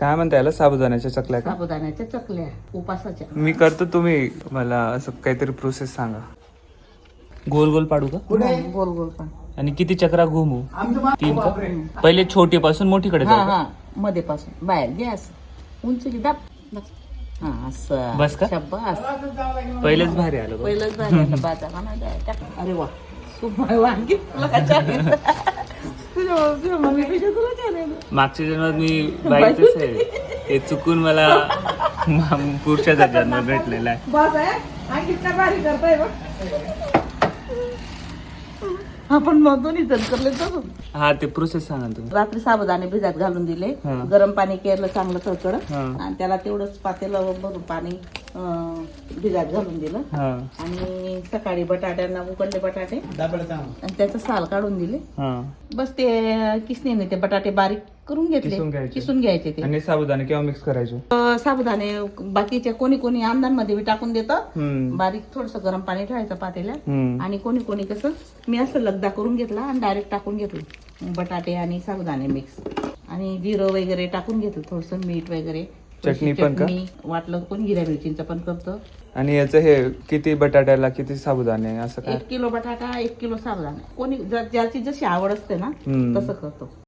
काय म्हणता याला, साबुदाण्याच्या चकल्या का? साबुदाण्याच्या चकल्या उपासाच्या. मी करतो, तुम्ही मला असं काहीतरी प्रोसेस सांगा. गोल गोल पाडू का? गोल गोल पण. आणि किती चक्रा घुमू? 3 का? पहिले छोटी पासून मोठीकडे हा जाऊ का? हा मध्ये पासून बाहेर गॅस उंच की दाब. हा असं. बस का? शाबास. पहिलेच भारी आलं बघ. पहिलंच झालं बाजार अरे वा सुमाय वांगी तुला काय चालेल. तुझ्या मम्मीपेक्षा तुला चालेल. मागच्या जन्मात मी बाईचंच आहे, ते चुकून मला पुरुषाचा जन्म भेटलेला आहे. बस आहे आणखी काय भारी करताय बघ. आपण मग दोन्ही जण करले तसं. हा, ते प्रोसेस सांगा ना तुम्ही. रात्री साबुदाणे भिजत घालून दिले. हा. गरम पाणी केलं चांगलं चळचळ हा. आणि त्याला तेवढंच पातेलं भरून पाणी भिजत घालून दिलं. हा आणि सकाळी बटाट्यांना उकडले बटाटे आणि त्याचं साल काढून दिले. हा. बस ते किसणीने ते बटाटे बारीक करून किसून घेतले. घ्यायचे. किसून घ्यायचे ते. आणि साबुदाणे केव्हा मिक्स करायचे? साबुदाणे बाकीच्या कोणी कोणी अंड्यांमध्ये बी टाकून देतं. हम्म. बारीक थोडस गरम पाणी ठेवायचं पातेल्यात. हम्म. आणि कोणी कोणी कसं मी असं लगदा करून घेतला आणि डायरेक्ट टाकून घेतलं बटाटे आणि साबुदाणे मिक्स आणि जिरं वगैरे टाकून घेतलं, थोडस मीठ वगैरे. चटणी पण का? वाटलं कोणी हिरव्या मिरचींचं पण करतं. आणि याचं हे किती बटाट्याला किती साबुदाणे असं काय? 1 किलो बटाटा 1 किलो साबुदाणे. कोणी ज्याची जशी आवड असते ना हम्म. तसं करतो.